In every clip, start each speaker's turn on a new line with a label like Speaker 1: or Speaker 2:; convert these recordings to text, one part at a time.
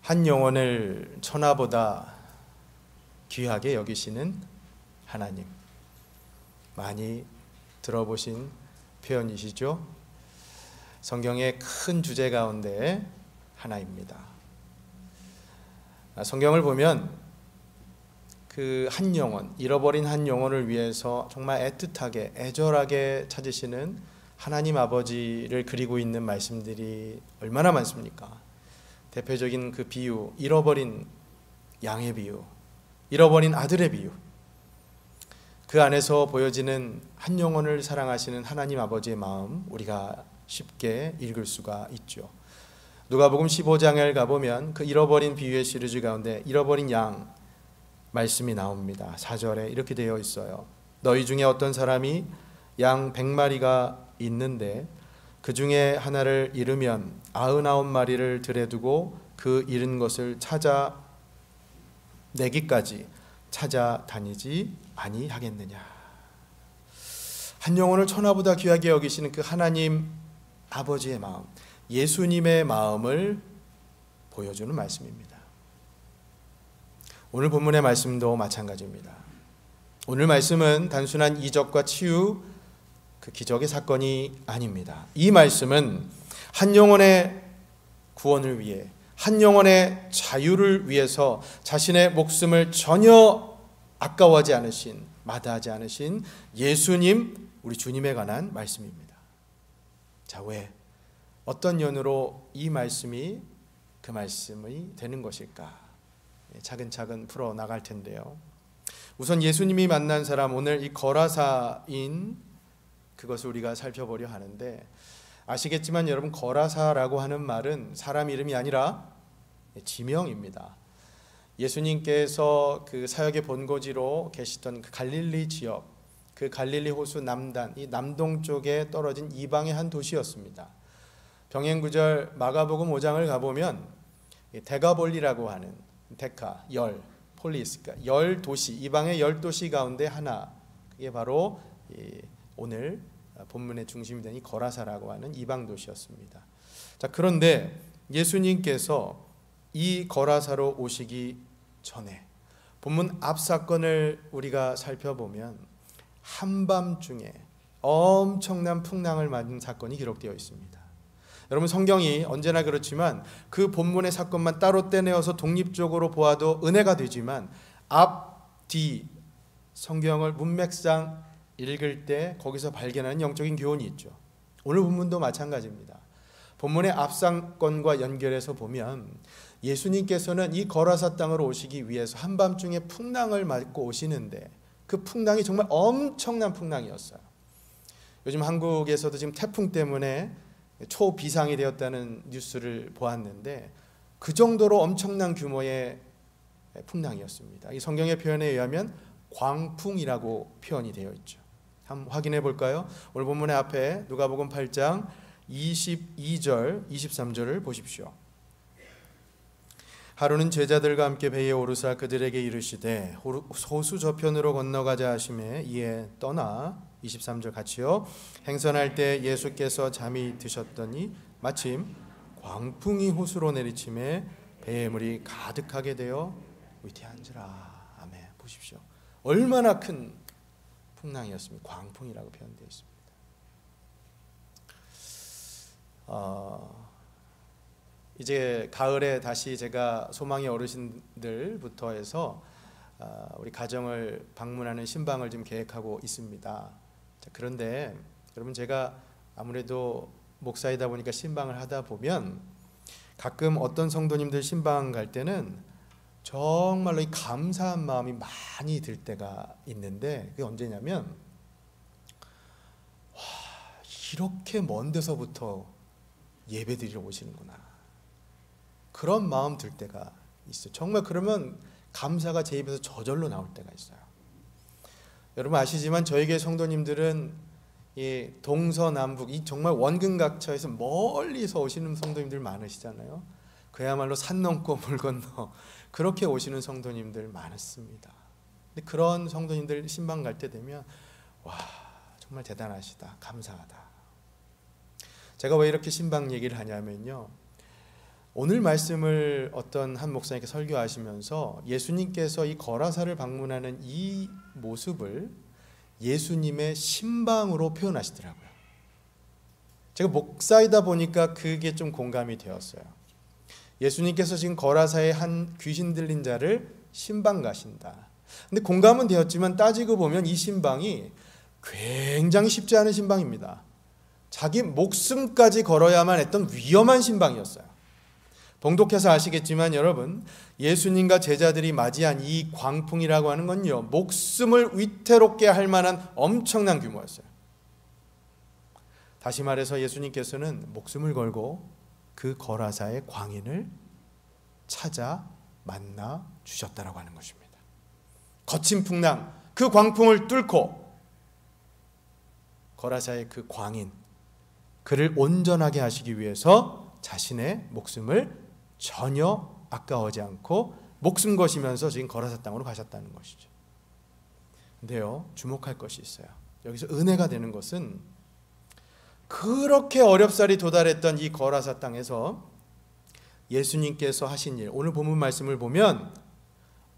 Speaker 1: 한 영혼을 천하보다 귀하게 여기시는 하나님, 많이 들어보신 표현이시죠? 성경의 큰 주제 가운데 하나입니다. 성경을 보면 그 한 영혼, 잃어버린 한 영혼을 위해서 정말 애틋하게 애절하게 찾으시는 하나님 아버지를 그리고 있는 말씀들이 얼마나 많습니까? 대표적인 그 비유, 잃어버린 양의 비유, 잃어버린 아들의 비유, 그 안에서 보여지는 한 영혼을 사랑하시는 하나님 아버지의 마음, 우리가 쉽게 읽을 수가 있죠. 누가복음 15장을 가보면 그 잃어버린 비유의 시리즈 가운데 잃어버린 양 말씀이 나옵니다. 4절에 이렇게 되어 있어요. 너희 중에 어떤 사람이 양 100마리가 있는데 그 중에 하나를 잃으면 99마리를 들여 두고 그 잃은 것을 찾아 내기까지 찾아다니지 아니하겠느냐. 한 영혼을 천하보다 귀하게 여기시는 그 하나님 아버지의 마음, 예수님의 마음을 보여주는 말씀입니다. 오늘 본문의 말씀도 마찬가지입니다. 오늘 말씀은 단순한 이적과 치유, 그 기적의 사건이 아닙니다. 이 말씀은 한 영혼의 구원을 위해, 한 영혼의 자유를 위해서 자신의 목숨을 전혀 아까워하지 않으신, 마다하지 않으신 예수님, 우리 주님에 관한 말씀입니다. 자, 왜? 어떤 연유로 이 말씀이 그 말씀이 되는 것일까? 차근차근 풀어나갈 텐데요. 우선 예수님이 만난 사람, 오늘 이 거라사인 그것을 우리가 살펴보려 하는데, 아시겠지만 여러분, 거라사라고 하는 말은 사람 이름이 아니라 지명입니다. 예수님께서 그 사역의 본거지로 계시던 그 갈릴리 지역, 그 갈릴리 호수 남단, 이 남동쪽에 떨어진 이방의 한 도시였습니다. 병행구절 마가복음 5장을 가보면 데가볼리라고 하는 데카, 열, 폴리스, 그러니까 10도시, 이방의 10도시 가운데 하나, 그게 바로 오늘 본문의 중심이 된 이 거라사라고 하는 이방 도시였습니다. 자, 그런데 예수님께서 이 거라사로 오시기 전에 본문 앞 사건을 우리가 살펴보면 한밤중에 엄청난 풍랑을 맞은 사건이 기록되어 있습니다. 여러분, 성경이 언제나 그렇지만 그 본문의 사건만 따로 떼내어서 독립적으로 보아도 은혜가 되지만 앞, 뒤 성경을 문맥상 읽을 때 거기서 발견하는 영적인 교훈이 있죠. 오늘 본문도 마찬가지입니다. 본문의 앞 사건과 연결해서 보면 예수님께서는 이 거라사 땅으로 오시기 위해서 한밤중에 풍랑을 맞고 오시는데 그 풍랑이 정말 엄청난 풍랑이었어요. 요즘 한국에서도 지금 태풍 때문에 초비상이 되었다는 뉴스를 보았는데 그 정도로 엄청난 규모의 풍랑이었습니다. 이 성경의 표현에 의하면 광풍이라고 표현이 되어 있죠. 한번 확인해 볼까요? 오늘 본문의 앞에 누가복음 8장 22절, 23절을 보십시오. 하루는 제자들과 함께 배에 오르사 그들에게 이르시되 호수 저편으로 건너가자 하시매 이에 떠나 23절 같이요. 행선할 때 예수께서 잠이 드셨더니 마침 광풍이 호수로 내리침에 배의 물이 가득하게 되어 위태한지라. 아멘. 보십시오. 얼마나 큰 풍랑이었습니까? 광풍이라고 표현되어 있습니다. 이제 가을에 다시 제가 소망의 어르신들부터 해서 우리 가정을 방문하는 신방을 지금 계획하고 있습니다. 자, 그런데 여러분, 제가 아무래도 목사이다 보니까 신방을 하다 보면 가끔 어떤 성도님들 신방 갈 때는 정말로 이 감사한 마음이 많이 들 때가 있는데, 그게 언제냐면 와, 이렇게 먼 데서부터 예배드리러 오시는구나, 그런 마음 들 때가 있어요. 정말 그러면 감사가 제 입에서 저절로 나올 때가 있어요. 여러분 아시지만 저희 교회 성도님들은 이 동서남북, 이 정말 원근각처에서 멀리서 오시는 성도님들 많으시잖아요. 그야말로 산 넘고 물 건너 그렇게 오시는 성도님들 많습니다. 근데 그런 성도님들 신방 갈 때 되면 와, 정말 대단하시다, 감사하다. 제가 왜 이렇게 신방 얘기를 하냐면요, 오늘 말씀을 어떤 한 목사님께 설교하시면서 예수님께서 이 거라사를 방문하는 이 모습을 예수님의 신방으로 표현하시더라고요. 제가 목사이다 보니까 그게 좀 공감이 되었어요. 예수님께서 지금 거라사의 한 귀신 들린 자를 신방 가신다. 근데 공감은 되었지만 따지고 보면 이 신방이 굉장히 쉽지 않은 신방입니다. 자기 목숨까지 걸어야만 했던 위험한 신방이었어요. 봉독해서 아시겠지만 여러분, 예수님과 제자들이 맞이한 이 광풍이라고 하는 건요, 목숨을 위태롭게 할 만한 엄청난 규모였어요. 다시 말해서 예수님께서는 목숨을 걸고 그 거라사의 광인을 찾아 만나 주셨다라고 하는 것입니다. 거친 풍랑, 그 광풍을 뚫고 거라사의 그 광인, 그를 온전하게 하시기 위해서 자신의 목숨을 전혀 아까워하지 않고 목숨 거시면서 지금 거라사 땅으로 가셨다는 것이죠. 근데요, 주목할 것이 있어요. 여기서 은혜가 되는 것은 그렇게 어렵사리 도달했던 이 거라사 땅에서 예수님께서 하신 일, 오늘 본문 말씀을 보면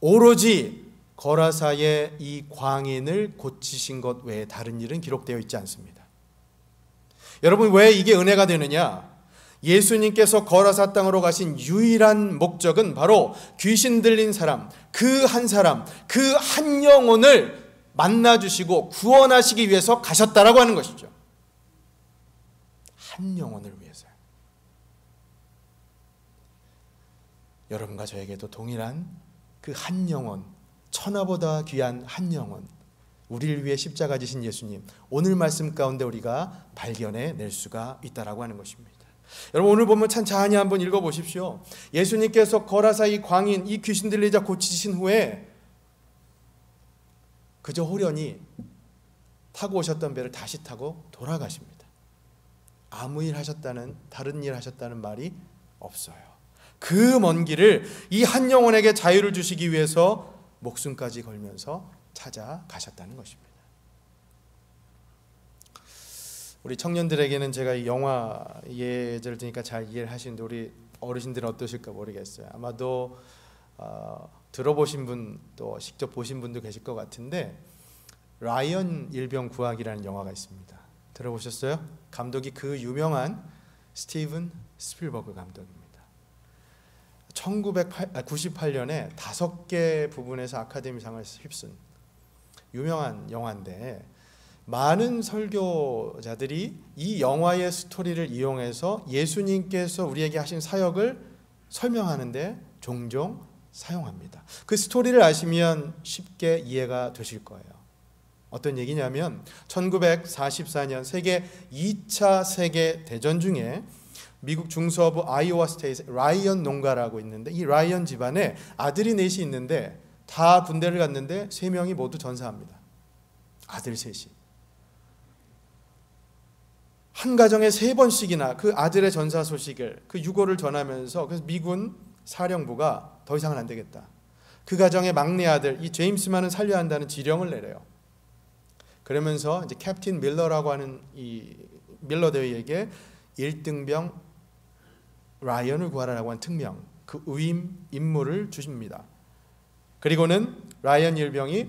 Speaker 1: 오로지 거라사의 이 광인을 고치신 것 외에 다른 일은 기록되어 있지 않습니다. 여러분, 왜 이게 은혜가 되느냐? 예수님께서 거라사 땅으로 가신 유일한 목적은 바로 귀신 들린 사람, 그 한 영혼을 만나주시고 구원하시기 위해서 가셨다라고 하는 것이죠. 한 영혼을 위해서요. 여러분과 저에게도 동일한 그 한 영혼, 천하보다 귀한 한 영혼, 우리를 위해 십자가 지신 예수님, 오늘 말씀 가운데 우리가 발견해 낼 수가 있다라고 하는 것입니다. 여러분, 오늘 보면 찬찬히 한번 읽어보십시오. 예수님께서 거라사 이 광인, 이 귀신 들린 자 고치신 후에 그저 호련히 타고 오셨던 배를 다시 타고 돌아가십니다. 아무 일 하셨다는, 다른 일 하셨다는 말이 없어요. 그 먼 길을 이 한 영혼에게 자유를 주시기 위해서 목숨까지 걸면서 찾아가셨다는 것입니다. 우리 청년들에게는 제가 이 영화 예제를 드니까 잘 이해를 하시는데 우리 어르신들은 어떠실까 모르겠어요. 아마도 들어보신 분 또 직접 보신 분도 계실 것 같은데 라이언 일병 구하기라는 영화가 있습니다. 들어보셨어요? 감독이 그 유명한 스티븐 스필버그 감독입니다. 1998년에 5개 부분에서 아카데미상을 휩쓴 유명한 영화인데 많은 설교자들이 이 영화의 스토리를 이용해서 예수님께서 우리에게 하신 사역을 설명하는데 종종 사용합니다. 그 스토리를 아시면 쉽게 이해가 되실 거예요. 어떤 얘기냐면 1944년 세계 2차 세계 대전 중에 미국 중서부 아이오와 스테이트 라이언 농가라고 있는데 이 라이언 집안에 아들이 넷이 있는데 다 군대를 갔는데 3명이 모두 전사합니다. 아들 셋이. 한 가정에 3번씩이나 그 아들의 전사 소식을 그 유고를 전하면서 그래서 미군 사령부가 더 이상은 안 되겠다. 그 가정의 막내 아들 이 제임스만은 살려야 한다는 지령을 내려요. 그러면서 이제 캡틴 밀러라고 하는 이 밀러 대위에게 1등병 라이언을 구하라고 한 특명, 그 위임 임무를 주십니다. 그리고는 라이언 일병이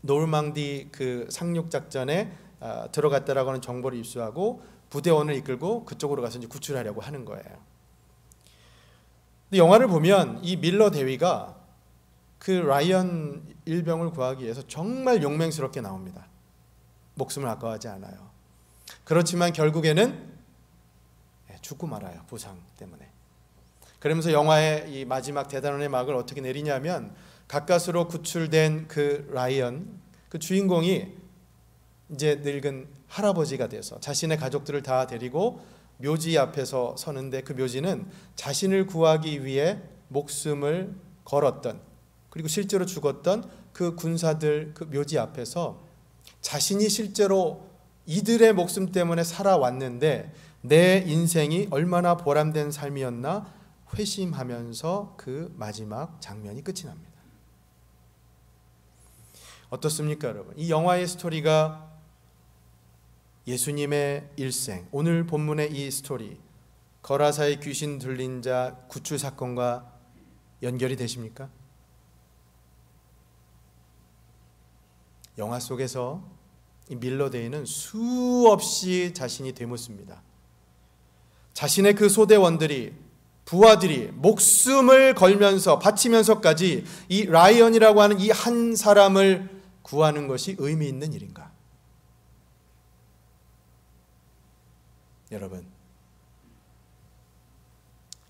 Speaker 1: 노르망디 그 상륙 작전에 들어갔다라고 하는 정보를 입수하고 부대원을 이끌고 그쪽으로 가서 이제 구출하려고 하는 거예요. 근데 영화를 보면 이 밀러 대위가 그 라이언 일병을 구하기 위해서 정말 용맹스럽게 나옵니다. 목숨을 아까워하지 않아요. 그렇지만 결국에는 죽고 말아요. 부상 때문에. 그러면서 영화의 이 마지막 대단원의 막을 어떻게 내리냐면 가까스로 구출된 그 라이언, 그 주인공이 이제 늙은 할아버지가 돼서 자신의 가족들을 다 데리고 묘지 앞에서 서는데 그 묘지는 자신을 구하기 위해 목숨을 걸었던 그리고 실제로 죽었던 그 군사들 그 묘지 앞에서 자신이 실제로 이들의 목숨 때문에 살아왔는데 내 인생이 얼마나 보람된 삶이었나 회심하면서 그 마지막 장면이 끝이 납니다. 어떻습니까, 여러분? 이 영화의 스토리가 예수님의 일생, 오늘 본문의 이 스토리, 거라사의 귀신 들린 자 구출 사건과 연결이 되십니까? 영화 속에서 이 밀러데이는 수없이 자신이 되묻습니다. 자신의 그 소대원들이, 부하들이 목숨을 걸면서 바치면서까지 이 라이언이라고 하는 이 한 사람을 구하는 것이 의미 있는 일인가? 여러분,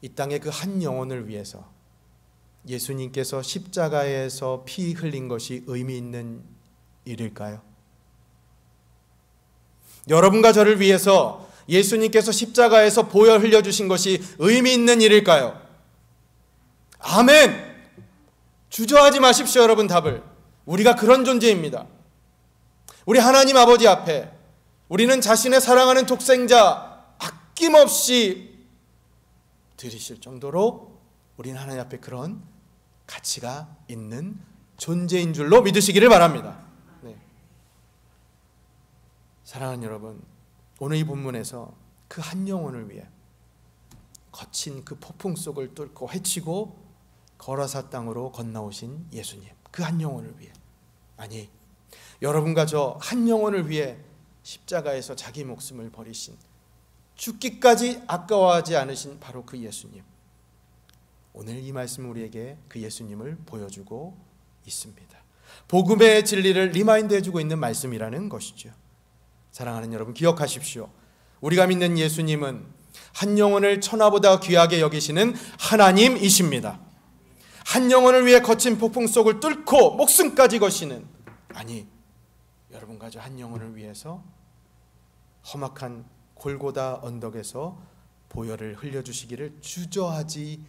Speaker 1: 이 땅의 그 한 영혼을 위해서 예수님께서 십자가에서 피 흘린 것이 의미 있는 일일까요? 여러분과 저를 위해서 예수님께서 십자가에서 보혈 흘려주신 것이 의미 있는 일일까요? 아멘! 주저하지 마십시오, 여러분. 답을. 우리가 그런 존재입니다. 우리 하나님 아버지 앞에 우리는 자신의 사랑하는 독생자 아낌없이 드리실 정도로 우리는 하나님 앞에 그런 가치가 있는 존재인 줄로 믿으시기를 바랍니다. 네. 사랑하는 여러분, 오늘 이 본문에서 그 한 영혼을 위해 거친 그 폭풍 속을 뚫고 헤치고 거라사 땅으로 건너오신 예수님, 그 한 영혼을 위해, 아니 여러분과 저 한 영혼을 위해 십자가에서 자기 목숨을 버리신, 죽기까지 아까워하지 않으신 바로 그 예수님, 오늘 이 말씀 우리에게 그 예수님을 보여주고 있습니다. 복음의 진리를 리마인드 해주고 있는 말씀이라는 것이죠. 사랑하는 여러분, 기억하십시오. 우리가 믿는 예수님은 한 영혼을 천하보다 귀하게 여기시는 하나님이십니다. 한 영혼을 위해 거친 폭풍 속을 뚫고 목숨까지 거시는, 아니 여러분과 저 한 영혼을 위해서 험악한 골고다 언덕에서 보혈을 흘려주시기를 주저하지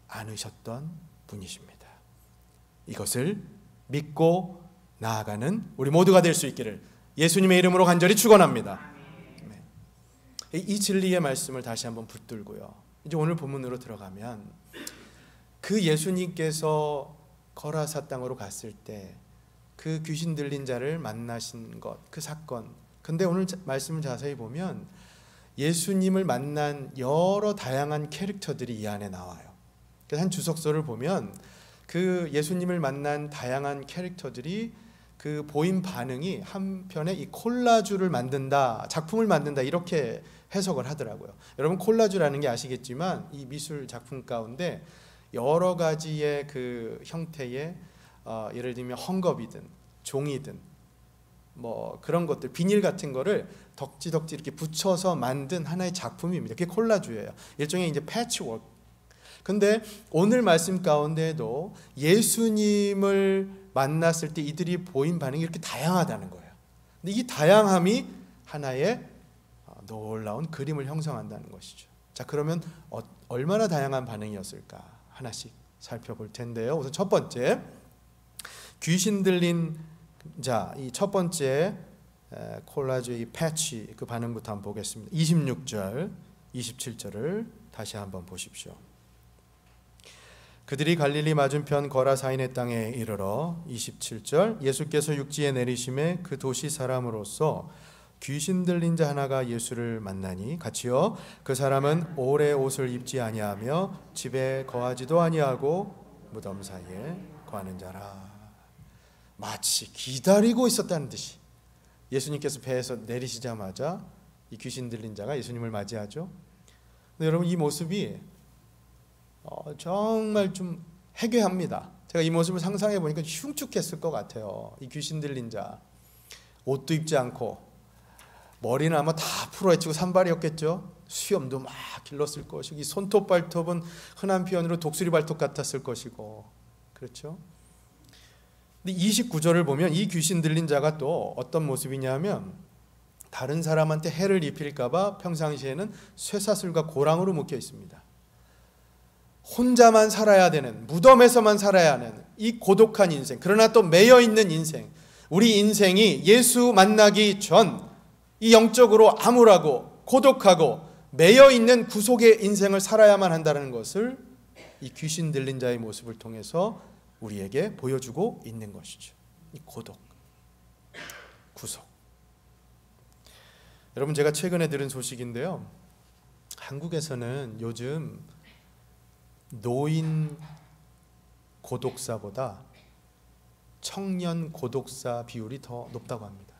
Speaker 1: 않으셨던 분이십니다. 이것을 믿고 나아가는 우리 모두가 될 수 있기를 예수님의 이름으로 간절히 축원합니다. 이 진리의 말씀을 다시 한번 붙들고요, 이제 오늘 본문으로 들어가면 그 예수님께서 거라사 땅으로 갔을 때 그 귀신 들린 자를 만나신 것, 그 사건, 근데 오늘 말씀을 자세히 보면 예수님을 만난 여러 다양한 캐릭터들이 이 안에 나와요. 그래서 한 주석서를 보면 그 예수님을 만난 다양한 캐릭터들이 그 보인 반응이 한편에 이 콜라주를 만든다, 작품을 만든다, 이렇게 해석을 하더라고요. 여러분, 콜라주라는 게 아시겠지만 이 미술 작품 가운데 여러 가지의 그 형태의 예를 들면 헝겊이든 종이든 뭐 그런 것들, 비닐 같은 거를 덕지덕지 이렇게 붙여서 만든 하나의 작품입니다. 그게 콜라주예요. 일종의 이제 패치워크. 근데 오늘 말씀 가운데에도 예수님을 만났을 때 이들이 보인 반응이 이렇게 다양하다는 거예요. 근데 이 다양함이 하나의 놀라운 그림을 형성한다는 것이죠. 자, 그러면 얼마나 다양한 반응이었을까 하나씩 살펴볼 텐데요. 우선 첫 번째, 귀신 들린 자, 이 첫 번째 콜라주의 패치, 그 반응부터 한번 보겠습니다. 26절, 27절을 다시 한번 보십시오. 그들이 갈릴리 맞은편 거라사인의 땅에 이르러 27절, 예수께서 육지에 내리심에 그 도시 사람으로서 귀신 들린 자 하나가 예수를 만나니 같이요, 그 사람은 오래 옷을 입지 아니하며 집에 거하지도 아니하고 무덤 사이에 거하는 자라. 마치 기다리고 있었다는 듯이 예수님께서 배에서 내리시자마자 이 귀신 들린 자가 예수님을 맞이하죠. 근데 여러분, 이 모습이 정말 좀 해괴합니다. 제가 이 모습을 상상해 보니까 흉측했을 것 같아요. 이 귀신 들린 자, 옷도 입지 않고 머리는 아마 다 풀어헤치고 산발이었겠죠. 수염도 막 길렀을 것이고, 이 손톱 발톱은 흔한 표현으로 독수리 발톱 같았을 것이고, 그렇죠. 근데 29절을 보면 이 귀신 들린 자가 또 어떤 모습이냐면 다른 사람한테 해를 입힐까 봐 평상시에는 쇠사슬과 고랑으로 묶여 있습니다. 혼자만 살아야 되는, 무덤에서만 살아야 하는 이 고독한 인생, 그러나 또 매여 있는 인생, 우리 인생이 예수 만나기 전 이 영적으로 암울하고 고독하고 매여 있는 구속의 인생을 살아야만 한다는 것을 이 귀신 들린 자의 모습을 통해서 우리에게 보여주고 있는 것이죠. 이 고독, 구속. 여러분, 제가 최근에 들은 소식인데요, 한국에서는 요즘 노인 고독사보다 청년 고독사 비율이 더 높다고 합니다.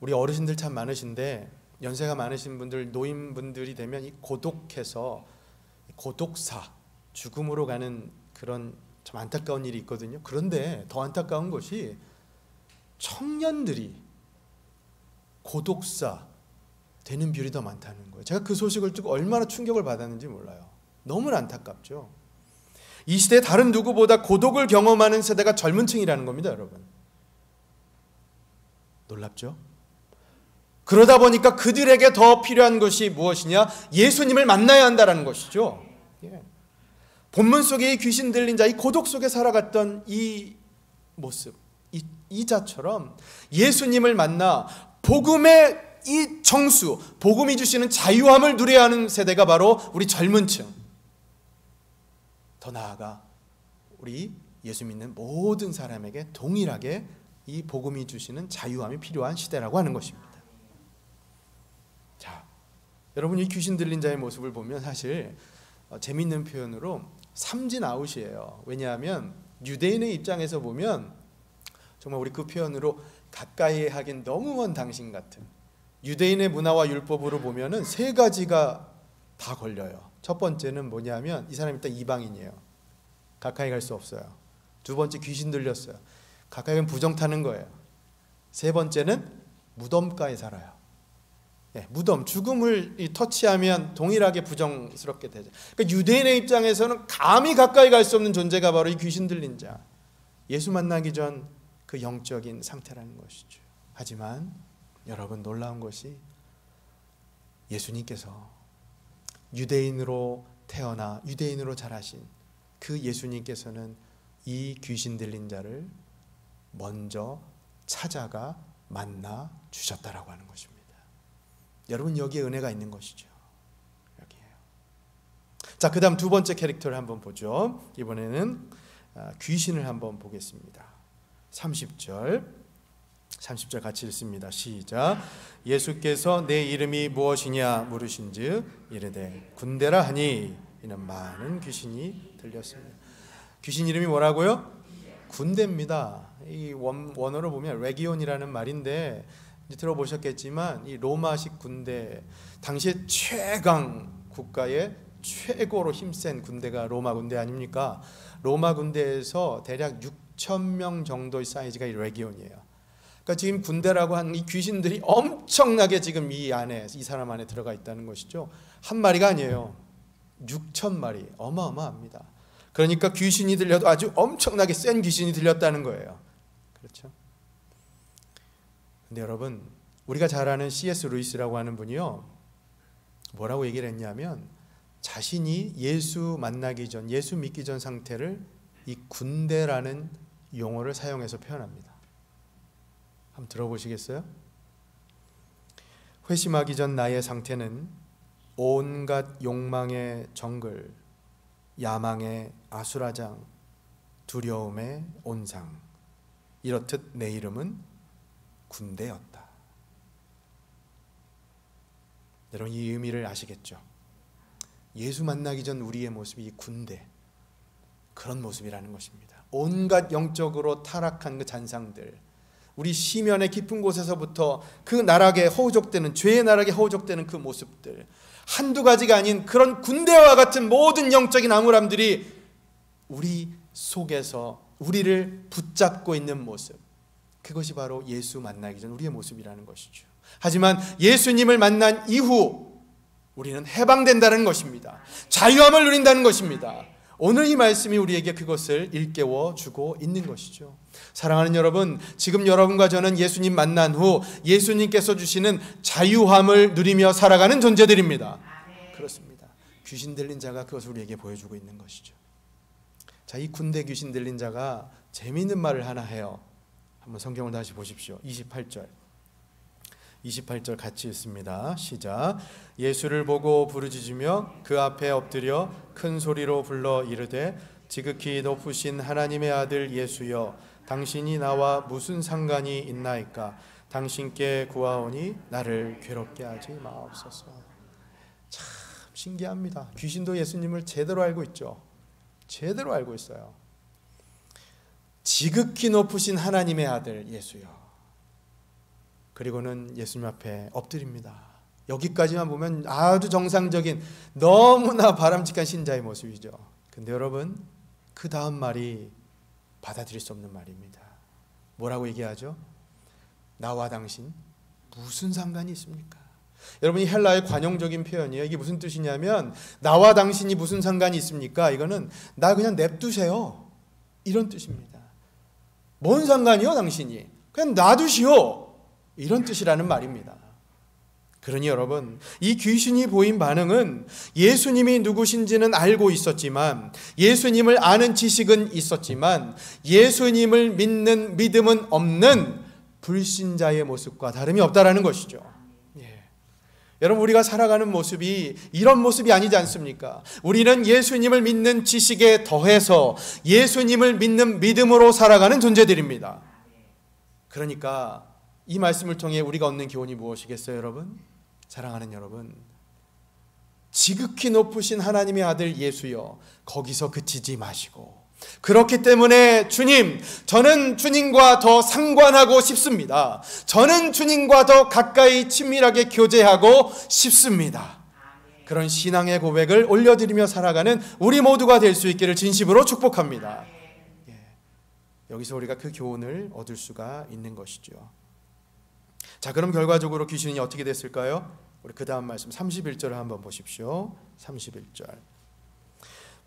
Speaker 1: 우리 어르신들 참 많으신데 연세가 많으신 분들, 노인분들이 되면 이 고독해서 고독사, 죽음으로 가는 그런 참 안타까운 일이 있거든요. 그런데 더 안타까운 것이 청년들이 고독사 되는 비율이 더 많다는 거예요. 제가 그 소식을 듣고 얼마나 충격을 받았는지 몰라요. 너무나 안타깝죠. 이 시대에 다른 누구보다 고독을 경험하는 세대가 젊은 층이라는 겁니다, 여러분. 놀랍죠? 그러다 보니까 그들에게 더 필요한 것이 무엇이냐? 예수님을 만나야 한다는 것이죠. 예. 본문 속에 이 귀신 들린 자, 이 고독 속에 살아갔던 이 모습, 이 자처럼 예수님을 만나 복음의 이 정수, 복음이 주시는 자유함을 누려야 하는 세대가 바로 우리 젊은 층. 더 나아가 우리 예수 믿는 모든 사람에게 동일하게 이 복음이 주시는 자유함이 필요한 시대라고 하는 것입니다. 자, 여러분, 이 귀신 들린 자의 모습을 보면 사실 재미있는 표현으로 삼진아웃이에요. 왜냐하면 유대인의 입장에서 보면 정말 우리 그 표현으로 가까이 하긴 너무 먼 당신 같은, 유대인의 문화와 율법으로 보면은 세 가지가 다 걸려요. 첫 번째는 뭐냐면 이 사람이 일단 이방인이에요. 가까이 갈 수 없어요. 두 번째, 귀신 들렸어요. 가까이 가면 부정 타는 거예요. 세 번째는 무덤가에 살아요. 예, 무덤, 죽음을 터치하면 동일하게 부정스럽게 되죠. 그러니까 유대인의 입장에서는 감히 가까이 갈 수 없는 존재가 바로 이 귀신 들린 자, 예수 만나기 전 그 영적인 상태라는 것이죠. 하지만 여러분, 놀라운 것이 예수님께서 유대인으로 태어나 유대인으로 자라신 그 예수님께서는 이 귀신 들린 자를 먼저 찾아가 만나 주셨다라고 하는 것입니다. 여러분, 여기에 은혜가 있는 것이죠. 여기에요. 자, 그 다음 두 번째 캐릭터를 한번 보죠. 이번에는 귀신을 한번 보겠습니다. 30절 같이 읽습니다. 시작. 예수께서 내 이름이 무엇이냐 물으신즉 이르되 군대라 하니 이는 많은 귀신이 들렸습니다. 귀신 이름이 뭐라고요? 군대입니다. 이 원어로 보면 레기온이라는 말인데 들어보셨겠지만 이 로마식 군대, 당시에 최강 국가의 최고로 힘센 군대가 로마 군대 아닙니까? 로마 군대에서 대략 6,000명 정도의 사이즈가 이 레기온이에요. 그러니까 지금 군대라고 하는 이 귀신들이 엄청나게 지금 이 안에, 이 사람 안에 들어가 있다는 것이죠. 한 마리가 아니에요. 6,000마리, 어마어마합니다. 그러니까 귀신이 들려도 아주 엄청나게 센 귀신이 들렸다는 거예요. 그렇죠? 근데 여러분, 우리가 잘 아는 C.S. 루이스라고 하는 분이요, 뭐라고 얘기를 했냐면 자신이 예수 만나기 전, 예수 믿기 전 상태를 이 군대라는 용어를 사용해서 표현합니다. 한번 들어보시겠어요? 회심하기 전 나의 상태는 온갖 욕망의 정글, 야망의 아수라장, 두려움의 온상, 이렇듯 내 이름은 군대였다. 여러분, 이 의미를 아시겠죠? 예수 만나기 전 우리의 모습이 이 군대, 그런 모습이라는 것입니다. 온갖 영적으로 타락한 그 잔상들, 우리 시면의 깊은 곳에서부터 그 나락에 허우적대는, 죄의 나락에 허우적대는 그 모습들, 한두 가지가 아닌 그런 군대와 같은 모든 영적인 암울함들이 우리 속에서 우리를 붙잡고 있는 모습, 그것이 바로 예수 만나기 전 우리의 모습이라는 것이죠. 하지만 예수님을 만난 이후 우리는 해방된다는 것입니다. 자유함을 누린다는 것입니다. 오늘 이 말씀이 우리에게 그것을 일깨워 주고 있는 것이죠. 사랑하는 여러분, 지금 여러분과 저는 예수님 만난 후 예수님께서 주시는 자유함을 누리며 살아가는 존재들입니다. 그렇습니다. 귀신 들린 자가 그것을 우리에게 보여주고 있는 것이죠. 자, 이 군대 귀신 들린 자가 재미있는 말을 하나 해요. 한번 성경을 다시 보십시오. 28절 같이 읽습니다. 시작. 예수를 보고 부르짖으며 그 앞에 엎드려 큰 소리로 불러 이르되 지극히 높으신 하나님의 아들 예수여, 당신이 나와 무슨 상관이 있나이까? 당신께 구하오니 나를 괴롭게 하지 마옵소서. 신기합니다. 귀신도 예수님을 제대로 알고 있죠. 제대로 알고 있어요. 지극히 높으신 하나님의 아들 예수여. 그리고는 예수님 앞에 엎드립니다. 여기까지만 보면 아주 정상적인 너무나 바람직한 신자의 모습이죠. 근데 여러분, 그 다음 말이 받아들일 수 없는 말입니다. 뭐라고 얘기하죠? 나와 당신 무슨 상관이 있습니까? 여러분, 이 헬라의 관용적인 표현이에요. 이게 무슨 뜻이냐면 나와 당신이 무슨 상관이 있습니까? 이거는 나 그냥 냅두세요, 이런 뜻입니다. 뭔 상관이요 당신이? 그냥 놔두시오, 이런 뜻이라는 말입니다. 그러니 여러분, 이 귀신이 보인 반응은 예수님이 누구신지는 알고 있었지만, 예수님을 아는 지식은 있었지만 예수님을 믿는 믿음은 없는 불신자의 모습과 다름이 없다라는 것이죠. 여러분, 우리가 살아가는 모습이 이런 모습이 아니지 않습니까? 우리는 예수님을 믿는 지식에 더해서 예수님을 믿는 믿음으로 살아가는 존재들입니다. 그러니까 이 말씀을 통해 우리가 얻는 교훈이 무엇이겠어요, 여러분? 사랑하는 여러분, 지극히 높으신 하나님의 아들 예수여, 거기서 그치지 마시고, 그렇기 때문에 주님, 저는 주님과 더 상관하고 싶습니다. 저는 주님과 더 가까이 친밀하게 교제하고 싶습니다. 그런 신앙의 고백을 올려드리며 살아가는 우리 모두가 될 수 있기를 진심으로 축복합니다. 여기서 우리가 그 교훈을 얻을 수가 있는 것이죠. 자, 그럼 결과적으로 귀신이 어떻게 됐을까요? 우리 그 다음 말씀 31절을 한번 보십시오. 31절.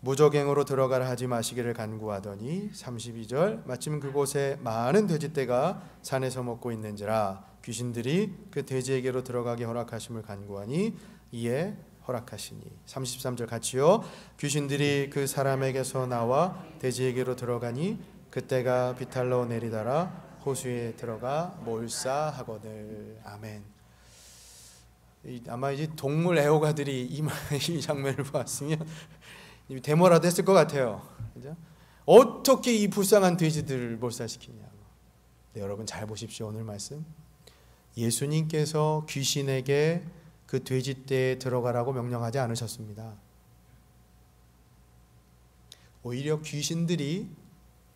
Speaker 1: 무적행으로 들어가라 하지 마시기를 간구하더니 32절. 마침 그곳에 많은 돼지떼가 산에서 먹고 있는지라 귀신들이 그 돼지에게로 들어가게 허락하심을 간구하니 이에 허락하시니. 33절 같이요. 귀신들이 그 사람에게서 나와 돼지에게로 들어가니 그때가 비탈로 내리다라 호수에 들어가 몰사하거늘. 아멘. 아마 이제 동물 애호가들이 이 장면을 보았으면 데모라도 했을 것 같아요. 그죠? 어떻게 이 불쌍한 돼지들을 몰살시키냐고. 네, 여러분 잘 보십시오. 오늘 말씀, 예수님께서 귀신에게 그 돼지떼에 들어가라고 명령하지 않으셨습니다. 오히려 귀신들이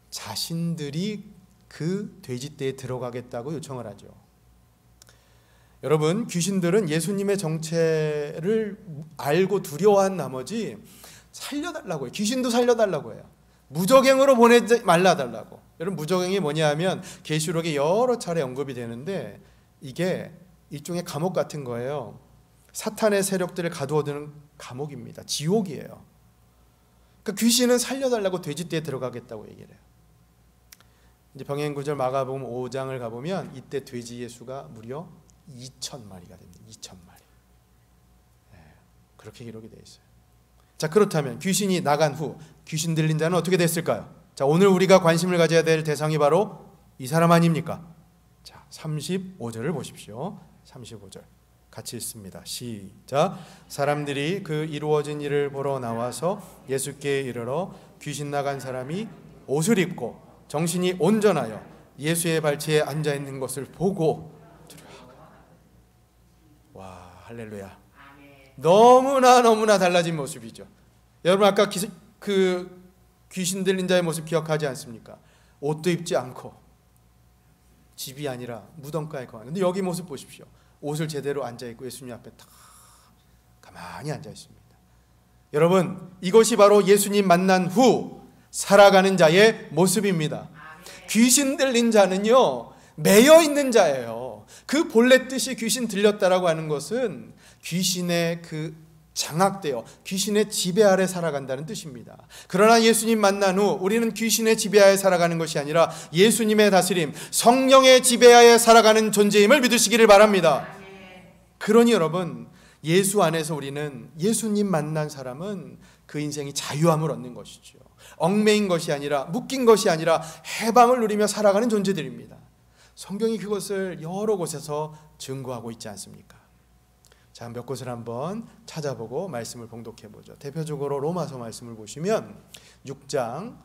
Speaker 1: 자신들이 그 돼지떼에 들어가겠다고 요청을 하죠. 여러분, 귀신들은 예수님의 정체를 알고 두려워한 나머지 살려달라고 해요. 귀신도 살려달라고 해요. 무적행으로 보내지 말라달라고. 여러분, 무적행이 뭐냐 하면 계시록에 여러 차례 언급이 되는데 이게 일종의 감옥 같은 거예요. 사탄의 세력들을 가두어두는 감옥입니다. 지옥이에요. 그러니까 귀신은 살려달라고 돼지떼에 들어가겠다고 얘기를 해요. 이제 병행구절 마가복음 5장을 가보면 이때 돼지의 수가 무려 2,000마리가 됩니다. 2,000마리. 그렇게 기록이 되어 있어요. 자, 그렇다면 귀신이 나간 후 귀신 들린 자는 어떻게 됐을까요? 자, 오늘 우리가 관심을 가져야 될 대상이 바로 이 사람 아닙니까? 자, 35절을 보십시오. 35절 같이 읽습니다. 시작. 사람들이 그 이루어진 일을 보러 나와서 예수께 이르러 귀신 나간 사람이 옷을 입고 정신이 온전하여 예수의 발치에 앉아 있는 것을 보고 두려워하고. 와, 할렐루야. 너무나 달라진 모습이죠. 여러분, 아까 그 귀신 들린 자의 모습 기억하지 않습니까? 옷도 입지 않고 집이 아니라 무덤가에 거하는. 근데 여기 모습 보십시오. 옷을 제대로 앉아 있고 예수님 앞에 딱 가만히 앉아 있습니다. 여러분, 이것이 바로 예수님 만난 후 살아가는 자의 모습입니다. 귀신 들린 자는요, 매여 있는 자예요. 그 본래 뜻이 귀신 들렸다라고 하는 것은 귀신의 장악되어 귀신의 지배 아래 살아간다는 뜻입니다. 그러나 예수님 만난 후 우리는 귀신의 지배하에 살아가는 것이 아니라 예수님의 다스림, 성령의 지배하에 살아가는 존재임을 믿으시기를 바랍니다. 그러니 여러분, 예수 안에서 우리는, 예수님 만난 사람은 그 인생이 자유함을 얻는 것이죠. 얽매인 것이 아니라, 묶인 것이 아니라 해방을 누리며 살아가는 존재들입니다. 성경이 그것을 여러 곳에서 증거하고 있지 않습니까? 자, 몇 곳을 한번 찾아보고 말씀을 봉독해 보죠. 대표적으로 로마서 말씀을 보시면 6장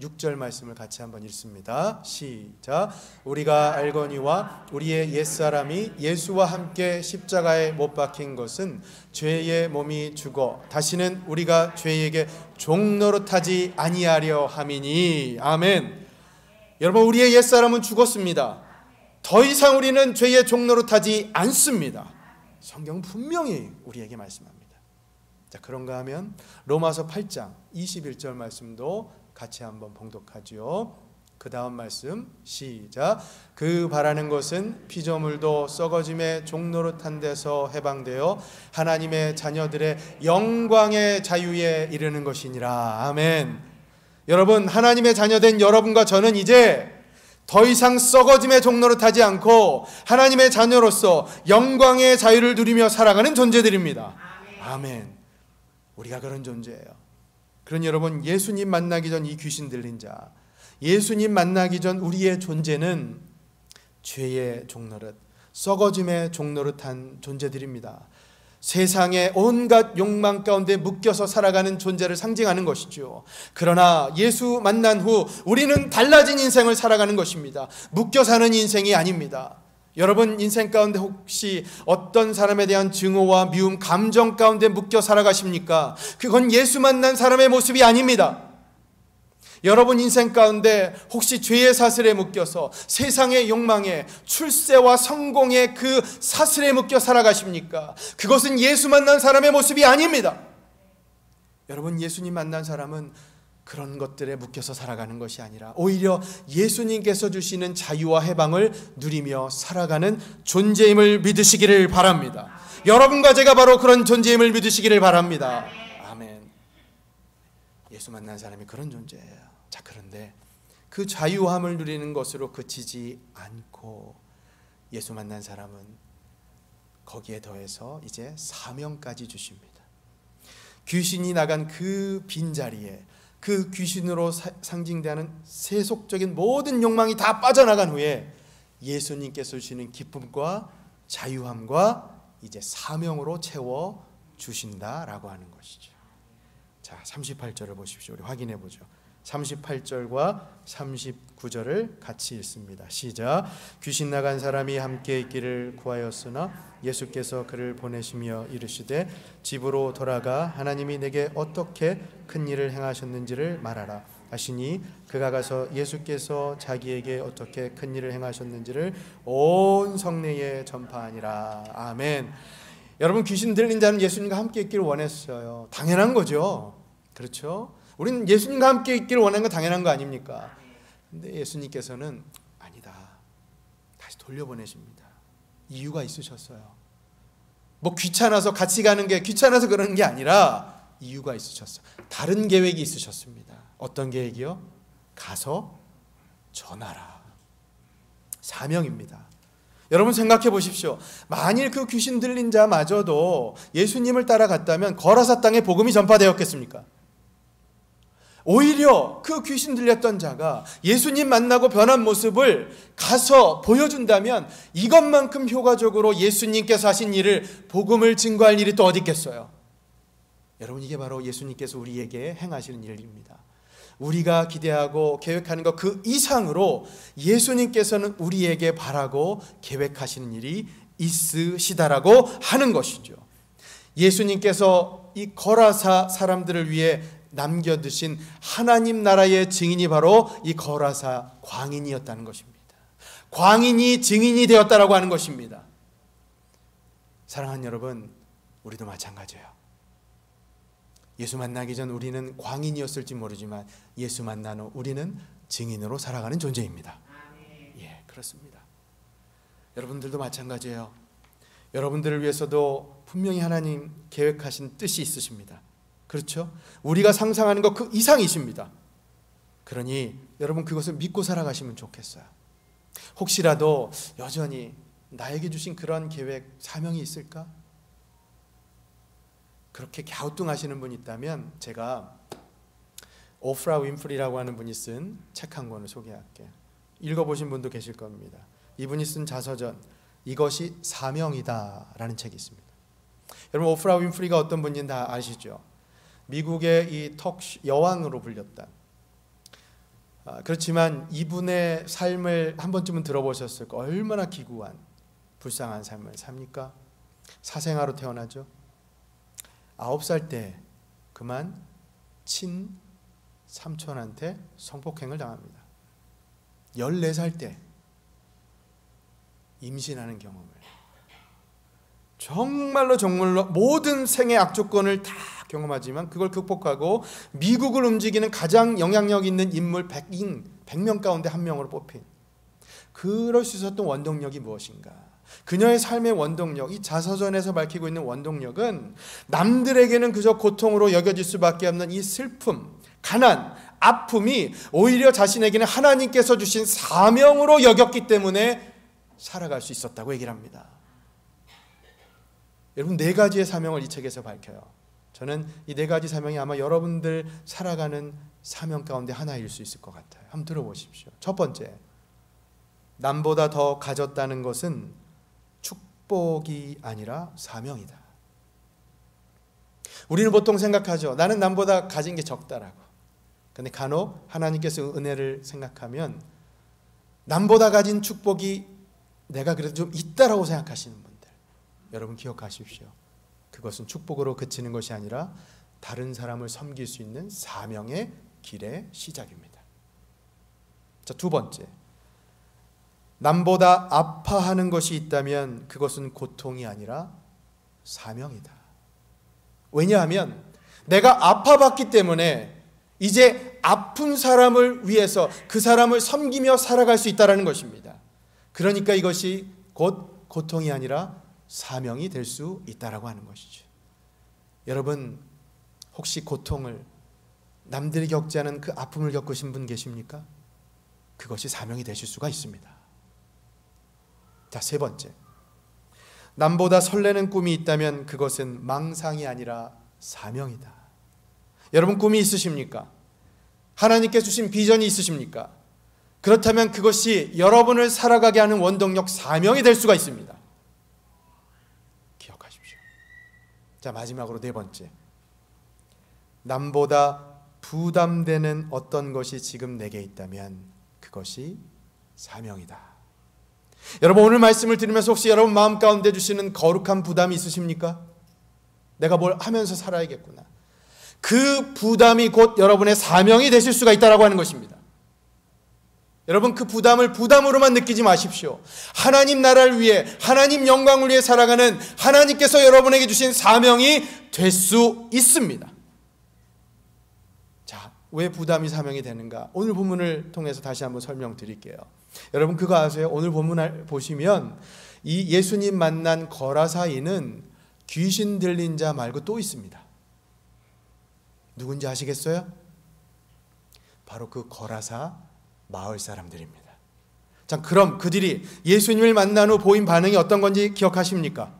Speaker 1: 6절 말씀을 같이 한번 읽습니다. 시작. 우리가 알거니와 우리의 옛사람이 예수와 함께 십자가에 못 박힌 것은 죄의 몸이 죽어 다시는 우리가 죄에게 종노릇하지 아니하려 함이니. 아멘. 여러분, 우리의 옛사람은 죽었습니다. 더 이상 우리는 죄의 종노릇하지 않습니다. 성경은 분명히 우리에게 말씀합니다. 자, 그런가 하면 로마서 8장 21절 말씀도 같이 한번 봉독하죠. 그 다음 말씀 시작. 그 바라는 것은 피조물도 썩어짐의 종노릇한 데서 해방되어 하나님의 자녀들의 영광의 자유에 이르는 것이니라. 아멘. 여러분, 하나님의 자녀된 여러분과 저는 이제 더 이상 썩어짐의 종노릇하지 않고 하나님의 자녀로서 영광의 자유를 누리며 살아가는 존재들입니다. 아멘. 우리가 그런 존재예요. 그러니 여러분, 예수님 만나기 전 이 귀신 들린 자, 예수님 만나기 전 우리의 존재는 죄의 종노릇, 썩어짐의 종노릇한 존재들입니다. 세상의 온갖 욕망 가운데 묶여서 살아가는 존재를 상징하는 것이죠. 그러나 예수 만난 후 우리는 달라진 인생을 살아가는 것입니다. 묶여 사는 인생이 아닙니다. 여러분, 인생 가운데 혹시 어떤 사람에 대한 증오와 미움, 감정 가운데 묶여 살아가십니까? 그건 예수 만난 사람의 모습이 아닙니다. 여러분 인생 가운데 혹시 죄의 사슬에 묶여서 세상의 욕망에, 출세와 성공의 그 사슬에 묶여 살아가십니까? 그것은 예수 만난 사람의 모습이 아닙니다. 여러분, 예수님 만난 사람은 그런 것들에 묶여서 살아가는 것이 아니라 오히려 예수님께서 주시는 자유와 해방을 누리며 살아가는 존재임을 믿으시기를 바랍니다. 여러분과 제가 바로 그런 존재임을 믿으시기를 바랍니다. 아멘. 예수 만난 사람이 그런 존재예요. 자, 그런데 그 자유함을 누리는 것으로 그치지 않고 예수 만난 사람은 거기에 더해서 이제 사명까지 주십니다. 귀신이 나간 그 빈자리에 그 귀신으로 상징되는 세속적인 모든 욕망이 다 빠져나간 후에 예수님께서 주시는 기쁨과 자유함과 이제 사명으로 채워 주신다라고 하는 것이죠. 자, 38절을 보십시오. 우리 확인해 보죠. 38절과 39절을 같이 읽습니다. 시작. 귀신 나간 사람이 함께 있기를 구하였으나 예수께서 그를 보내시며 이르시되 집으로 돌아가 하나님이 내게 어떻게 큰 일을 행하셨는지를 말하라 하시니 그가 가서 예수께서 자기에게 어떻게 큰 일을 행하셨는지를 온 성내에 전파하니라. 아멘. 여러분, 귀신 들린 자는 예수님과 함께 있기를 원했어요. 당연한 거죠. 그렇죠? 우리는 예수님과 함께 있기를 원하는 건 당연한 거 아닙니까? 근데 예수님께서는 아니다, 다시 돌려보내십니다. 이유가 있으셨어요. 뭐 귀찮아서 같이 가는 게 귀찮아서 그러는 게 아니라 이유가 있으셨어요. 다른 계획이 있으셨습니다. 어떤 계획이요? 가서 전하라. 사명입니다. 여러분 생각해 보십시오. 만일 그 귀신 들린 자마저도 예수님을 따라갔다면 거라사 땅에 복음이 전파되었겠습니까? 오히려 그 귀신 들렸던 자가 예수님 만나고 변한 모습을 가서 보여준다면 이것만큼 효과적으로 예수님께서 하신 일을, 복음을 증거할 일이 또 어디 있겠어요? 여러분, 이게 바로 예수님께서 우리에게 행하시는 일입니다. 우리가 기대하고 계획하는 것 그 이상으로 예수님께서는 우리에게 바라고 계획하시는 일이 있으시다라고 하는 것이죠. 예수님께서 이 거라사 사람들을 위해 남겨두신 하나님 나라의 증인이 바로 이 거라사 광인이었다는 것입니다. 광인이 증인이 되었다라고 하는 것입니다. 사랑하는 여러분, 우리도 마찬가지예요. 예수 만나기 전 우리는 광인이었을지 모르지만 예수 만난 후 우리는 증인으로 살아가는 존재입니다. 예, 그렇습니다. 여러분들도 마찬가지예요. 여러분들을 위해서도 분명히 하나님 계획하신 뜻이 있으십니다. 그렇죠? 우리가 상상하는 것 그 이상이십니다. 그러니 여러분 그것을 믿고 살아가시면 좋겠어요. 혹시라도 여전히 나에게 주신 그런 계획, 사명이 있을까? 그렇게 갸우뚱하시는 분이 있다면 제가 오프라 윈프리라고 하는 분이 쓴 책 한 권을 소개할게요. 읽어보신 분도 계실 겁니다. 이분이 쓴 자서전 이것이 사명이다 라는 책이 있습니다. 여러분, 오프라 윈프리가 어떤 분인지 다 아시죠? 미국의 이 여왕으로 불렸다. 그렇지만 이분의 삶을 한 번쯤은 들어보셨을까? 얼마나 기구한 불쌍한 삶을 삽니까? 사생아로 태어나죠. 9살 때 그만 친삼촌한테 성폭행을 당합니다. 14살 때 임신하는 경험을, 정말로 모든 생의 악조건을 다 경험하지만 그걸 극복하고 미국을 움직이는 가장 영향력 있는 인물 100명 가운데 한 명으로 뽑힌, 그럴 수 있었던 원동력이 무엇인가? 그녀의 삶의 원동력, 이 자서전에서 밝히고 있는 원동력은 남들에게는 그저 고통으로 여겨질 수밖에 없는 이 슬픔, 가난, 아픔이 오히려 자신에게는 하나님께서 주신 사명으로 여겼기 때문에 살아갈 수 있었다고 얘기를 합니다. 여러분, 4가지의 사명을 이 책에서 밝혀요. 저는 이 4가지 사명이 아마 여러분들 살아가는 사명 가운데 하나일 수 있을 것 같아요. 한번 들어보십시오. 첫 번째, 남보다 더 가졌다는 것은 축복이 아니라 사명이다. 우리는 보통 생각하죠. 나는 남보다 가진 게 적다라고. 근데 간혹 하나님께서 은혜를 생각하면 남보다 가진 축복이 내가 그래도 좀 있다라고 생각하시는 분들, 여러분 기억하십시오. 그것은 축복으로 그치는 것이 아니라 다른 사람을 섬길 수 있는 사명의 길의 시작입니다. 자, 두 번째, 남보다 아파하는 것이 있다면 그것은 고통이 아니라 사명이다. 왜냐하면 내가 아파봤기 때문에 이제 아픈 사람을 위해서 그 사람을 섬기며 살아갈 수 있다는 것입니다. 그러니까 이것이 곧 고통이 아니라 사명이 될 수 있다라고 하는 것이죠. 여러분, 혹시 고통을, 남들이 겪지 않은 그 아픔을 겪으신 분 계십니까? 그것이 사명이 되실 수가 있습니다. 자, 세 번째, 남보다 설레는 꿈이 있다면 그것은 망상이 아니라 사명이다. 여러분, 꿈이 있으십니까? 하나님께 주신 비전이 있으십니까? 그렇다면 그것이 여러분을 살아가게 하는 원동력, 사명이 될 수가 있습니다. 기억하십시오. 자, 마지막으로 4번째, 남보다 부담되는 어떤 것이 지금 내게 있다면 그것이 사명이다. 여러분, 오늘 말씀을 들으면서 혹시 여러분 마음 가운데 주시는 거룩한 부담이 있으십니까? 내가 뭘 하면서 살아야겠구나. 그 부담이 곧 여러분의 사명이 되실 수가 있다고 하는 것입니다. 여러분, 그 부담을 부담으로만 느끼지 마십시오. 하나님 나라를 위해, 하나님 영광을 위해 살아가는 하나님께서 여러분에게 주신 사명이 될 수 있습니다. 자, 왜 부담이 사명이 되는가? 오늘 본문을 통해서 다시 한번 설명드릴게요. 여러분, 그거 아세요? 오늘 본문을 보시면 이 예수님 만난 거라사인은 귀신 들린 자 말고 또 있습니다. 누군지 아시겠어요? 바로 그 거라사 마을 사람들입니다. 자, 그럼 그들이 예수님을 만난 후 보인 반응이 어떤 건지 기억하십니까?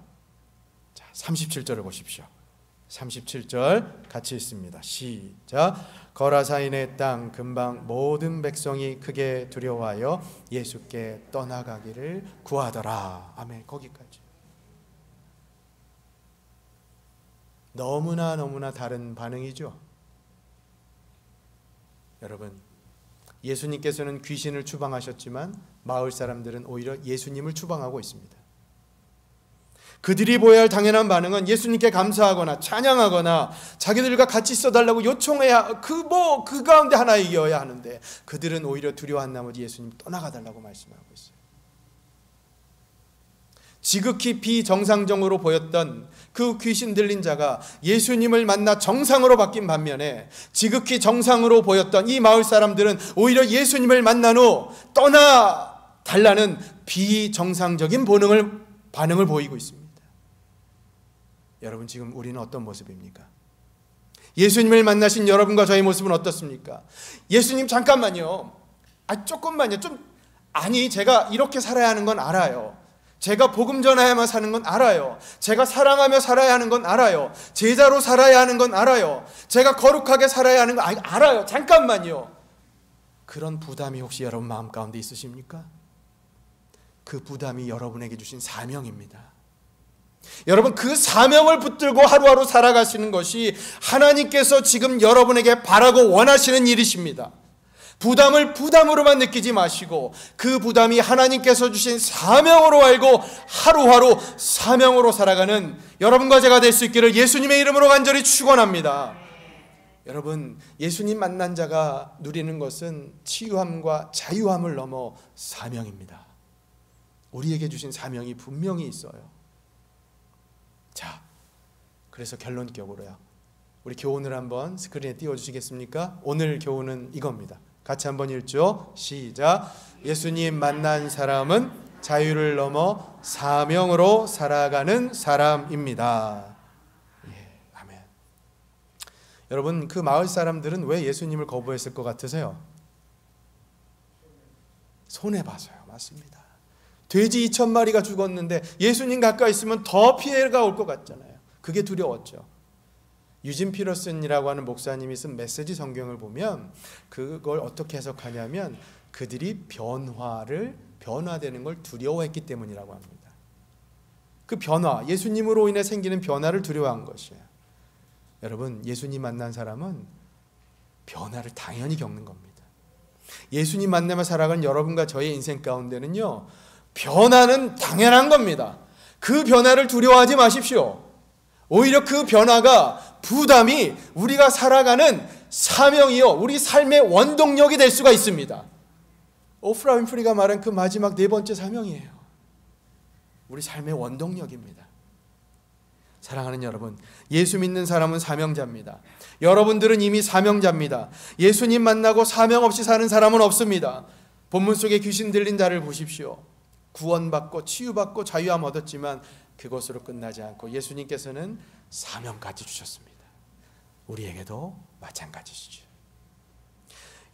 Speaker 1: 자, 37절을 보십시오. 37절 같이 읽습니다. 시작. 거라사인의 땅 근방 모든 백성이 크게 두려워하여 예수께 떠나가기를 구하더라. 아멘. 거기까지. 너무나 다른 반응이죠. 여러분, 예수님께서는 귀신을 추방하셨지만 마을 사람들은 오히려 예수님을 추방하고 있습니다. 그들이 보여야 할 당연한 반응은 예수님께 감사하거나 찬양하거나 자기들과 같이 있어달라고 요청해야 그 가운데 하나이어야 하는데, 그들은 오히려 두려워한 나머지 예수님 떠나가달라고 말씀하고 있어요. 지극히 비정상적으로 보였던 그 귀신 들린 자가 예수님을 만나 정상으로 바뀐 반면에 지극히 정상으로 보였던 이 마을 사람들은 오히려 예수님을 만난 후 떠나달라는 비정상적인 반응을 보이고 있습니다. 여러분, 지금 우리는 어떤 모습입니까? 예수님을 만나신 여러분과 저의 모습은 어떻습니까? 예수님 잠깐만요. 조금만요. 제가 이렇게 살아야 하는 건 알아요. 제가 복음 전해야만 사는 건 알아요. 제가 사랑하며 살아야 하는 건 알아요. 제자로 살아야 하는 건 알아요. 제가 거룩하게 살아야 하는 건 알아요. 잠깐만요. 그런 부담이 혹시 여러분 마음 가운데 있으십니까? 그 부담이 여러분에게 주신 사명입니다. 여러분, 그 사명을 붙들고 하루하루 살아가시는 것이 하나님께서 지금 여러분에게 바라고 원하시는 일이십니다. 부담을 부담으로만 느끼지 마시고 그 부담이 하나님께서 주신 사명으로 알고 하루하루 사명으로 살아가는 여러분과 제가 될 수 있기를 예수님의 이름으로 간절히 축원합니다. 여러분, 예수님 만난 자가 누리는 것은 치유함과 자유함을 넘어 사명입니다. 우리에게 주신 사명이 분명히 있어요. 자, 그래서 결론적으로요, 우리 교훈을 한번 스크린에 띄워주시겠습니까? 오늘 교훈은 이겁니다. 같이 한번 읽죠. 시작. 예수님 만난 사람은 자유를 넘어 사명으로 살아가는 사람입니다. 예, 아멘. 여러분, 그 마을 사람들은 왜 예수님을 거부했을 것 같으세요? 손해봐서요. 맞습니다. 돼지 2,000마리가 죽었는데 예수님 가까이 있으면 더 피해가 올 것 같잖아요. 그게 두려웠죠. 유진 피러슨이라고 하는 목사님이 쓴 메시지 성경을 보면 그걸 어떻게 해석하냐면 그들이 변화되는 걸 두려워했기 때문이라고 합니다. 그 변화, 예수님으로 인해 생기는 변화를 두려워한 것이에요. 여러분, 예수님 만난 사람은 변화를 당연히 겪는 겁니다. 예수님 만나며 살아가는 여러분과 저의 인생 가운데는요, 변화는 당연한 겁니다. 그 변화를 두려워하지 마십시오. 오히려 그 변화가 부담이 우리가 살아가는 사명이요, 우리 삶의 원동력이 될 수가 있습니다. 오프라 윈프리가 말한 그 마지막 4번째 사명이에요. 우리 삶의 원동력입니다. 사랑하는 여러분, 예수 믿는 사람은 사명자입니다. 여러분들은 이미 사명자입니다. 예수님 만나고 사명 없이 사는 사람은 없습니다. 본문 속에 귀신 들린 자를 보십시오. 구원받고 치유받고 자유함 얻었지만 그것으로 끝나지 않고 예수님께서는 사명까지 주셨습니다. 우리에게도 마찬가지시죠.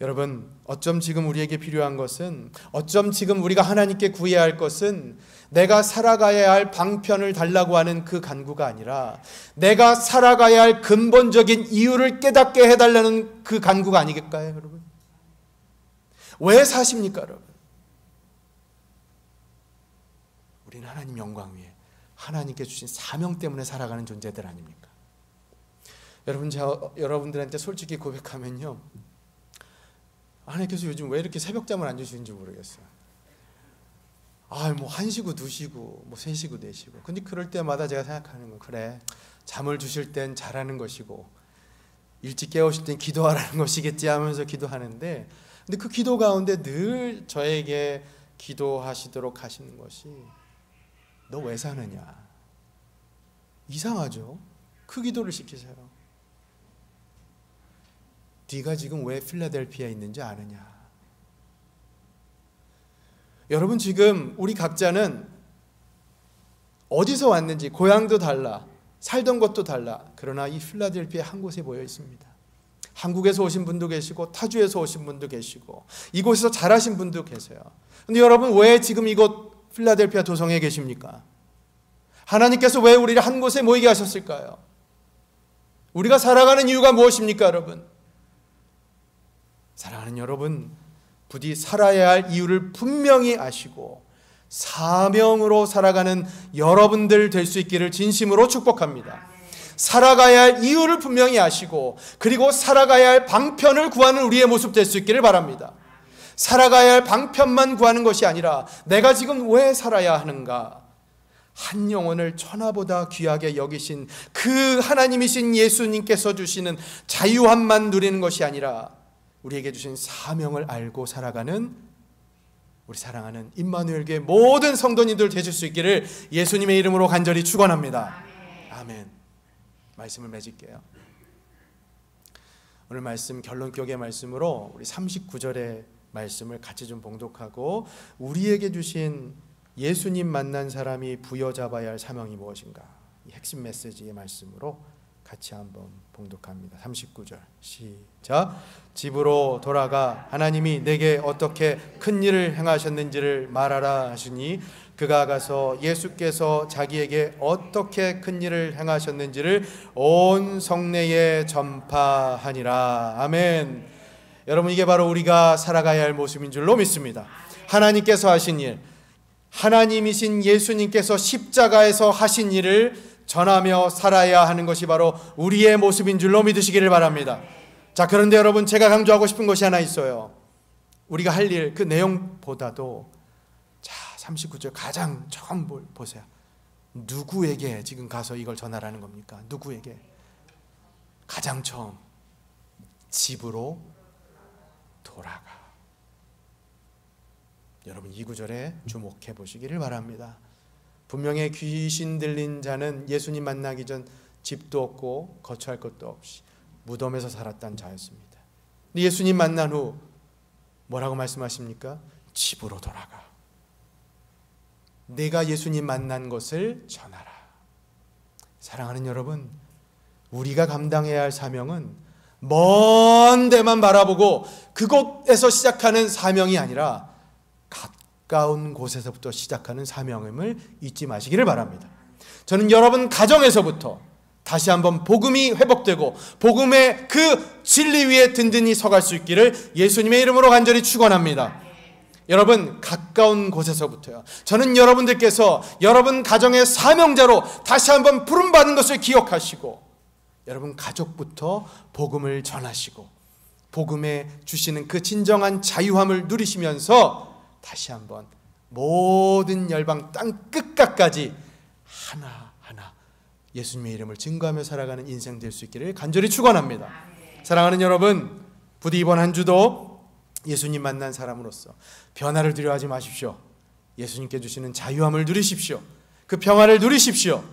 Speaker 1: 여러분, 어쩜 지금 우리에게 필요한 것은, 어쩜 지금 우리가 하나님께 구해야 할 것은 내가 살아가야 할 방편을 달라고 하는 그 간구가 아니라 내가 살아가야 할 근본적인 이유를 깨닫게 해달라는 그 간구가 아니겠까요, 여러분? 왜 사십니까, 여러분? 우리는 하나님 영광 위에 하나님께 주신 사명 때문에 살아가는 존재들 아닙니까? 여러분, 제가 여러분들한테 솔직히 고백하면요, 하나님께서 요즘 왜 이렇게 새벽잠을 안 주시는지 모르겠어요. 뭐 1시고 2시고 뭐 3시고 4시고. 근데 그럴 때마다 제가 생각하는 건, 그래, 잠을 주실 땐 잘하는 것이고 일찍 깨우실 땐 기도하라는 것이겠지 하면서 기도하는데, 근데 그 기도 가운데 늘 저에게 기도하시도록 하시는 것이, 너 왜 사느냐? 이상하죠? 그 기도를 시키세요. 네가 지금 왜 필라델피아에 있는지 아느냐? 여러분, 지금 우리 각자는 어디서 왔는지 고향도 달라, 살던 곳도 달라. 그러나 이 필라델피아 한 곳에 모여 있습니다. 한국에서 오신 분도 계시고 타주에서 오신 분도 계시고 이곳에서 자라신 분도 계세요. 근데 여러분, 왜 지금 이곳 필라델피아 도성에 계십니까? 하나님께서 왜 우리를 한 곳에 모이게 하셨을까요? 우리가 살아가는 이유가 무엇입니까, 여러분? 사랑하는 여러분, 부디 살아야 할 이유를 분명히 아시고 사명으로 살아가는 여러분들 될 수 있기를 진심으로 축복합니다. 살아가야 할 이유를 분명히 아시고 그리고 살아가야 할 방편을 구하는 우리의 모습 될 수 있기를 바랍니다. 살아가야 할 방편만 구하는 것이 아니라 내가 지금 왜 살아야 하는가? 한 영혼을 천하보다 귀하게 여기신 그 하나님이신 예수님께서 주시는 자유함만 누리는 것이 아니라 우리에게 주신 사명을 알고 살아가는 우리 사랑하는 임마누엘 교회 모든 성도님들 되실 수 있기를 예수님의 이름으로 간절히 축원합니다. 아멘. 말씀을 맺을게요. 오늘 말씀 결론격의 말씀으로 우리 39절의 말씀을 같이 좀 봉독하고 우리에게 주신 예수님 만난 사람이 부여잡아야 할 사명이 무엇인가, 이 핵심 메시지의 말씀으로 같이 한번 봉독합니다. 39절 시작. 집으로 돌아가 하나님이 내게 어떻게 큰 일을 행하셨는지를 말하라 하시니 그가 가서 예수께서 자기에게 어떻게 큰 일을 행하셨는지를 온 성내에 전파하니라. 아멘. 여러분, 이게 바로 우리가 살아가야 할 모습인 줄로 믿습니다. 하나님께서 하신 일, 하나님이신 예수님께서 십자가에서 하신 일을 전하며 살아야 하는 것이 바로 우리의 모습인 줄로 믿으시기를 바랍니다. 자, 그런데 여러분, 제가 강조하고 싶은 것이 하나 있어요. 우리가 할 일, 그 내용보다도 자, 39절 가장 처음 보세요. 누구에게 지금 가서 이걸 전하라는 겁니까? 누구에게? 가장 처음 집으로 돌아가. 여러분 이 구절에 주목해 보시기를 바랍니다. 분명히 귀신 들린 자는 예수님 만나기 전 집도 없고 거처할 것도 없이 무덤에서 살았던 자였습니다. 근데 예수님 만난 후 뭐라고 말씀하십니까? 집으로 돌아가. 내가 예수님 만난 것을 전하라. 사랑하는 여러분, 우리가 감당해야 할 사명은 먼 데만 바라보고 그곳에서 시작하는 사명이 아니라 가까운 곳에서부터 시작하는 사명임을 잊지 마시기를 바랍니다. 저는 여러분 가정에서부터 다시 한번 복음이 회복되고 복음의 그 진리 위에 든든히 서갈 수 있기를 예수님의 이름으로 간절히 축원합니다. 여러분 가까운 곳에서부터요. 저는 여러분들께서 여러분 가정의 사명자로 다시 한번 부름받은 것을 기억하시고 여러분 가족부터 복음을 전하시고 복음에 주시는 그 진정한 자유함을 누리시면서 다시 한번 모든 열방 땅 끝까지 하나하나 예수님의 이름을 증거하며 살아가는 인생 될 수 있기를 간절히 축원합니다. 사랑하는 여러분, 부디 이번 한 주도 예수님 만난 사람으로서 변화를 두려워하지 마십시오. 예수님께 주시는 자유함을 누리십시오. 그 평화를 누리십시오.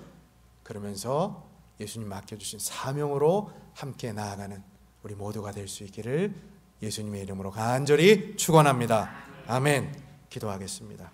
Speaker 1: 그러면서 예수님 맡겨주신 사명으로 함께 나아가는 우리 모두가 될 수 있기를 예수님의 이름으로 간절히 축원합니다. 아멘. 기도하겠습니다.